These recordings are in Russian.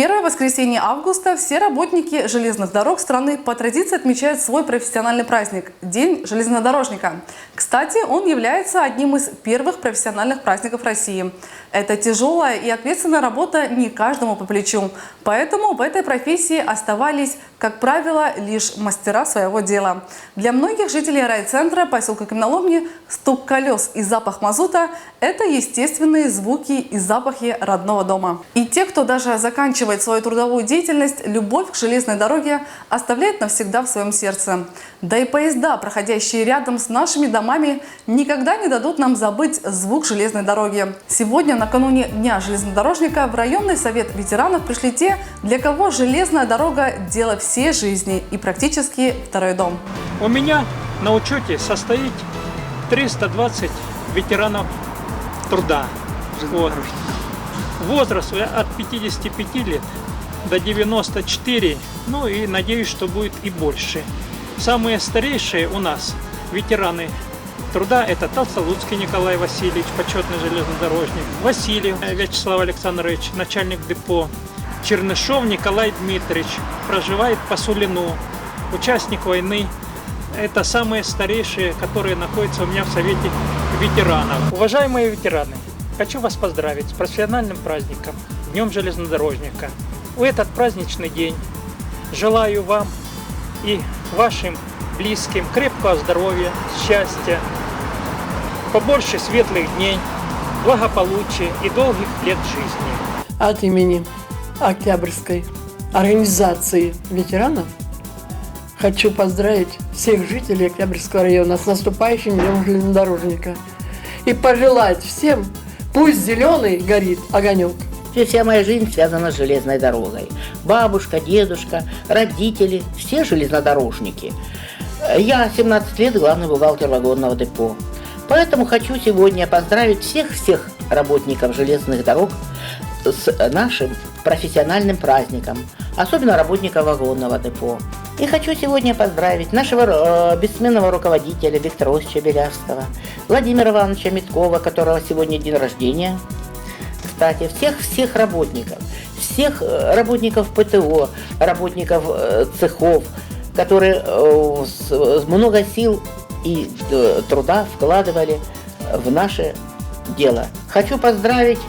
Первое воскресенье августа все работники железных дорог страны по традиции отмечают свой профессиональный праздник – День железнодорожника. Кстати, он является одним из первых профессиональных праздников России. Это тяжелая и ответственная работа не каждому по плечу. Поэтому в этой профессии оставались, как правило, лишь мастера своего дела. Для многих жителей райцентра поселка Каменоломни стук колес и запах мазута – это естественные звуки и запахи родного дома. И те, кто даже заканчивает свою трудовую деятельность, любовь к железной дороге оставляет навсегда в своем сердце. Да и поезда, проходящие рядом с нашими домами, никогда не дадут нам забыть звук железной дороги. Сегодня, накануне Дня железнодорожника, в районный совет ветеранов пришли те, для кого железная дорога – дело всей жизни и практически второй дом. У меня на учете состоит 320 ветеранов труда. Вот. Возраст от 55 лет до 94, ну и надеюсь, что будет и больше. Самые старейшие у нас ветераны труда – это Толстолуцкий Николай Васильевич, почетный железнодорожник, Васильев Вячеслав Александрович, начальник депо, Чернышов Николай Дмитриевич, проживает по Сулину, участник войны. Это самые старейшие, которые находятся у меня в совете ветеранов. Уважаемые ветераны, хочу вас поздравить с профессиональным праздником, Днем железнодорожника. В этот праздничный день желаю вам и вашим близким крепкого здоровья, счастья, побольше светлых дней, благополучия и долгих лет жизни. От имени Октябрьской организации ветеранов хочу поздравить всех жителей Октябрьского района с наступающим Днем железнодорожника и пожелать всем, пусть зеленый горит огонек. Вся моя жизнь связана с железной дорогой. Бабушка, дедушка, родители, все железнодорожники. Я 17 лет главный бухгалтер вагонного депо. Поэтому хочу сегодня поздравить всех работников железных дорог с нашим профессиональным праздником, особенно работников вагонного депо. И хочу сегодня поздравить нашего бессменного руководителя Виктора Осича Белявского, Владимира Ивановича Миткова, которого сегодня день рождения. Кстати, всех работников ПТО, работников цехов, которые много сил и труда вкладывали в наше дело. Хочу поздравить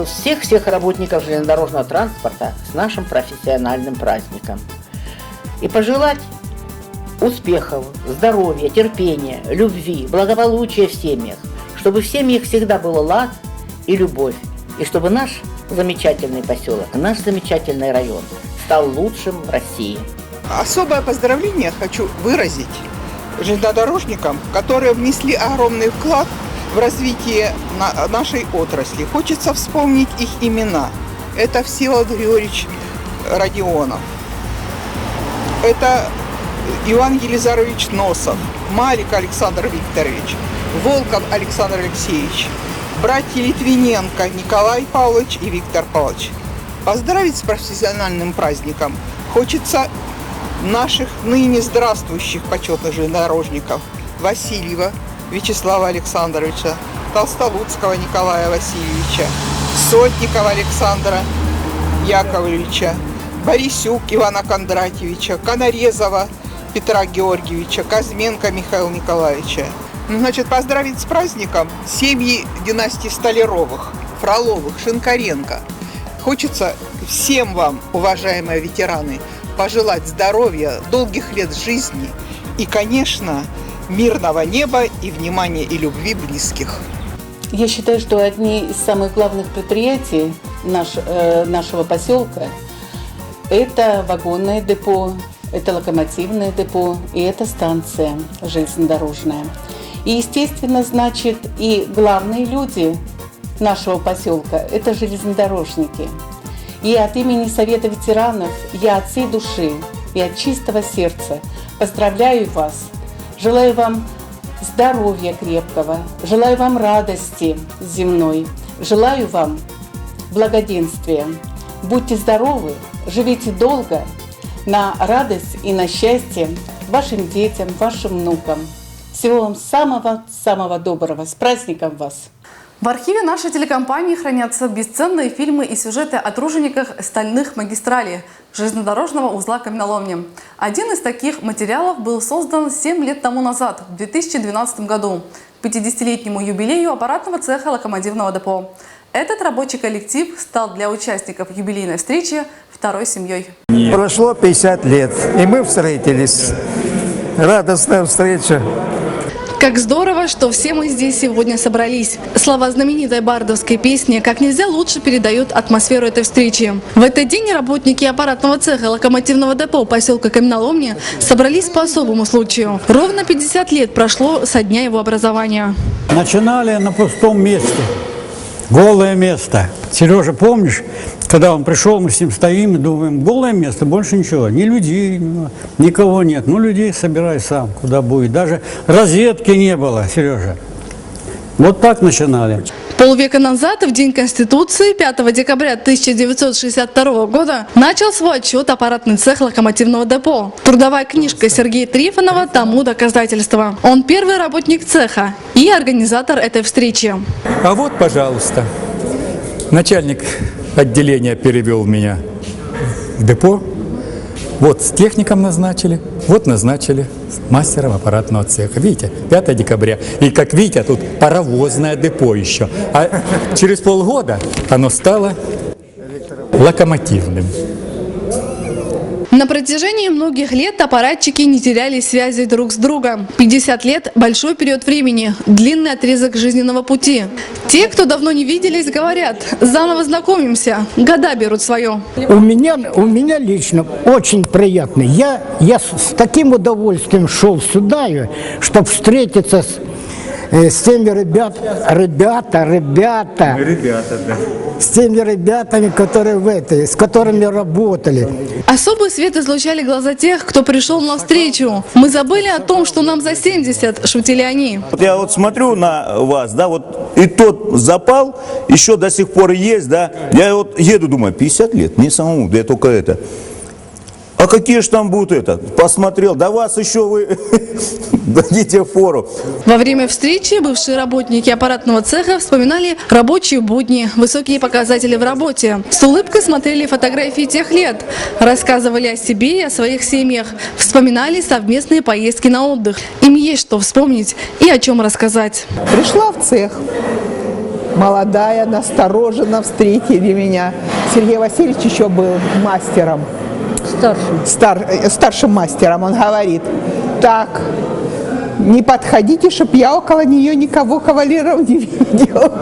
всех работников железнодорожного транспорта с нашим профессиональным праздником. И пожелать успехов, здоровья, терпения, любви, благополучия в семьях, чтобы в семьях всегда был лад и любовь, и чтобы наш замечательный поселок, наш замечательный район стал лучшим в России. Особое поздравление хочу выразить железнодорожникам, которые внесли огромный вклад в развитие нашей отрасли. Хочется вспомнить их имена. Это Всеволод Григорьевич Родионов, это Иван Елизарович Носов, Малик Александр Викторович, Волков Александр Алексеевич, братья Литвиненко Николай Павлович и Виктор Павлович. Поздравить с профессиональным праздником хочется наших ныне здравствующих почетных железнодорожников Васильева Вячеслава Александровича, Толстолуцкого Николая Васильевича, Сотникова Александра Яковлевича, Борисюк Ивана Кондратьевича, Конорезова Петра Георгиевича, Козьменко Михаила Николаевича. Значит, поздравить с праздником семьи династии Столяровых, Фроловых, Шинкаренко. Хочется всем вам, уважаемые ветераны, пожелать здоровья, долгих лет жизни и, конечно, мирного неба и внимания и любви близких. Я считаю, что одни из самых главных предприятий нашего поселка – это вагонное депо, это локомотивное депо и это станция железнодорожная. И, естественно, значит, и главные люди нашего поселка – это железнодорожники. И от имени Совета ветеранов я от всей души и от чистого сердца поздравляю вас. Желаю вам здоровья крепкого, желаю вам радости земной, желаю вам благоденствия. Будьте здоровы, живите долго, на радость и на счастье вашим детям, вашим внукам. Всего вам самого-самого доброго. С праздником вас! В архиве нашей телекомпании хранятся бесценные фильмы и сюжеты о тружениках стальных магистралей железнодорожного узла каменоломни. Один из таких материалов был создан 7 лет тому назад, в 2012 году, к 50-летнему юбилею аппаратного цеха локомотивного депо. Этот рабочий коллектив стал для участников юбилейной встречи второй семьей. Прошло 50 лет, и мы встретились. Радостная встреча. Как здорово, что все мы здесь сегодня собрались. Слова знаменитой бардовской песни как нельзя лучше передают атмосферу этой встречи. В этот день работники аппаратного цеха локомотивного депо поселка Каменоломни собрались по особому случаю. Ровно 50 лет прошло со дня его образования. Начинали на пустом месте. Голое место. Сережа, помнишь, когда он пришел, мы с ним стоим и думаем, голое место, больше ничего. Ни людей, никого нет. Ну, людей собирай сам, куда будет. Даже розетки не было, Сережа. Вот так начинали. Полвека назад, в День Конституции, 5 декабря 1962 года, начал свой отчет аппаратный цех локомотивного депо. Трудовая книжка Сергея Трифонова тому доказательство. Он первый работник цеха и организатор этой встречи. А вот, пожалуйста, начальник отделения перевел меня в депо. Вот с техником назначили, вот назначили мастером аппаратного цеха. Видите, 5 декабря. И, как видите, тут паровозное депо еще. А через полгода оно стало локомотивным. На протяжении многих лет аппаратчики не теряли связи друг с другом. 50 лет – большой период времени, длинный отрезок жизненного пути. Те, кто давно не виделись, говорят, заново знакомимся, года берут свое. У меня лично очень приятно. Я с таким удовольствием шел сюда, чтобы встретиться с теми с теми ребятами, которые с которыми работали. Особый свет излучали глаза тех, кто пришел на встречу. Мы забыли о том, что нам за 70, шутили они. Вот я вот смотрю на вас, да, вот и тот запал еще до сих пор есть, да. Я вот еду, думаю, 50 лет, мне самому, да я только это. А какие же там будут это? Посмотрел, да вас еще вы дадите фору. Во время встречи бывшие работники аппаратного цеха вспоминали рабочие будни, высокие показатели в работе. С улыбкой смотрели фотографии тех лет, рассказывали о себе и о своих семьях, вспоминали совместные поездки на отдых. Им есть что вспомнить и о чем рассказать. Пришла в цех. Молодая, настороженно встретили меня. Сергей Васильевич еще был мастером. Старшим мастером. Он говорит, так, не подходите, чтоб я около нее никого кавалеров не видел.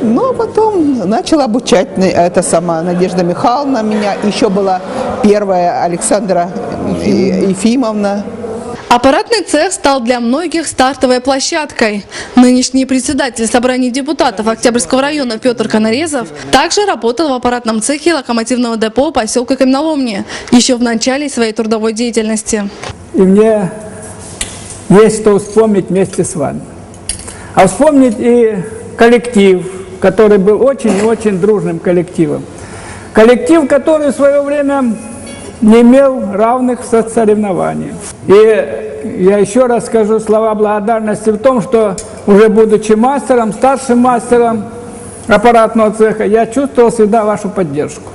Но потом начала обучать эта сама Надежда Михайловна меня. Еще была первая Александра Ефимовна. Аппаратный цех стал для многих стартовой площадкой. Нынешний председатель собрания депутатов Октябрьского района Петр Конорезов также работал в аппаратном цехе локомотивного депо поселка Каменоломни еще в начале своей трудовой деятельности. И мне есть что вспомнить вместе с вами. А вспомнить и коллектив, который был очень и очень дружным коллективом. Коллектив, который в свое время не имел равных в соревнованиях. И я еще раз скажу слова благодарности в том, что уже будучи мастером, старшим мастером аппаратного цеха, я чувствовал всегда вашу поддержку.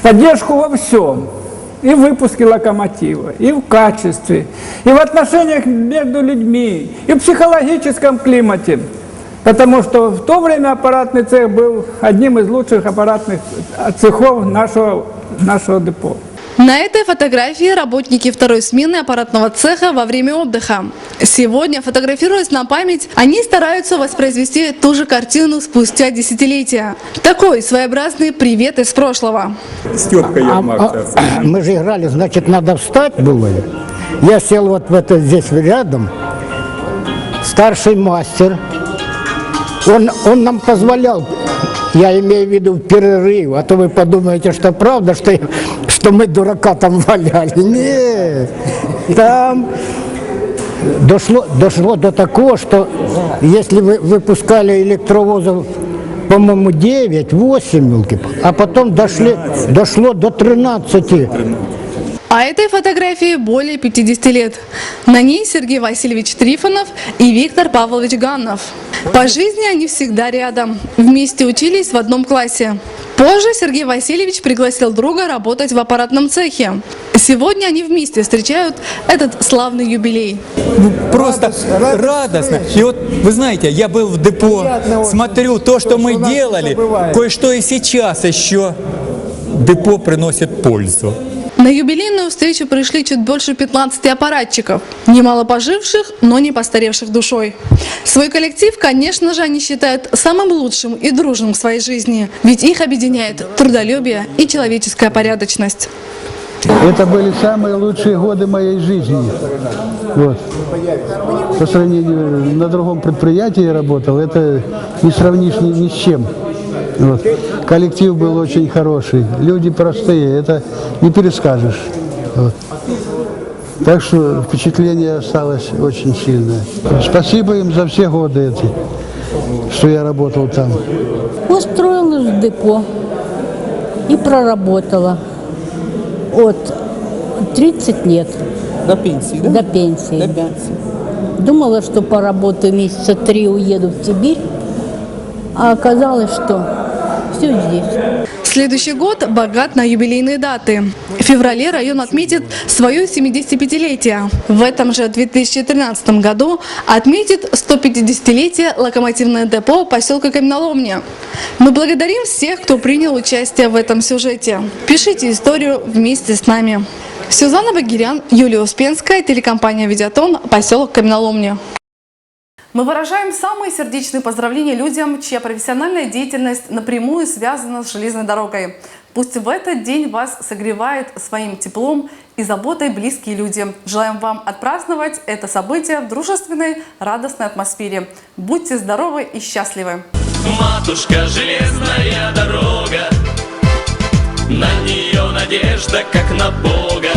Поддержку во всем. И в выпуске локомотива, и в качестве, и в отношениях между людьми, и в психологическом климате. Потому что в то время аппаратный цех был одним из лучших аппаратных цехов нашего депо. На этой фотографии работники второй смены аппаратного цеха во время отдыха. Сегодня, фотографируясь на память, они стараются воспроизвести ту же картину спустя десятилетия. Такой своеобразный привет из прошлого. Мы же играли, значит, надо встать было. Я сел вот здесь рядом. Старший мастер. Он нам позволял, я имею в виду перерыв, а то вы подумаете, что правда, что мы дурака там валяли. Нет, там дошло до такого, что если вы выпускали электровозов, по-моему, 9-8, а потом дошло до 13. А этой фотографии более 50 лет. На ней Сергей Васильевич Трифонов и Виктор Павлович Ганнов. По жизни они всегда рядом. Вместе учились в одном классе. Позже Сергей Васильевич пригласил друга работать в аппаратном цехе. Сегодня они вместе встречают этот славный юбилей. Просто радостно. И вот, вы знаете, я был в депо, смотрю то, что мы делали, кое-что и сейчас еще депо приносит пользу. На юбилейную встречу пришли чуть больше 15 аппаратчиков, немало поживших, но не постаревших душой. Свой коллектив, конечно же, они считают самым лучшим и дружным в своей жизни, ведь их объединяет трудолюбие и человеческая порядочность. Это были самые лучшие годы моей жизни. Вот. По сравнению, на другом предприятии я работал, это не сравнишь ни с чем. Вот. Коллектив был очень хороший, люди простые, это не перескажешь. Вот. Так что впечатление осталось очень сильное. Спасибо им за все годы эти, что я работал там. Устроилась в депо и проработала от 30 лет. До пенсии, да? До пенсии, До да. пенсии. Думала, что поработаю месяца 3, уеду в Сибирь, а оказалось, что все здесь. Следующий год богат на юбилейные даты. В феврале район отметит свое 75-летие. В этом же 2013 году отметит 150-летие локомотивное депо поселка Каменоломня. Мы благодарим всех, кто принял участие в этом сюжете. Пишите историю вместе с нами. Сюзанна Багирян, Юлия Успенская, телекомпания «Видеотон», поселок Каменоломня. Мы выражаем самые сердечные поздравления людям, чья профессиональная деятельность напрямую связана с железной дорогой. Пусть в этот день вас согревает своим теплом и заботой близкие люди. Желаем вам отпраздновать это событие в дружественной, радостной атмосфере. Будьте здоровы и счастливы! Матушка, железная дорога, на нее надежда, как на Бога.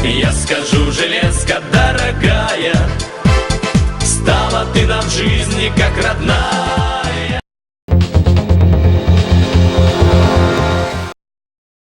Я скажу, железка дорогая, стала ты нам в жизни как родная.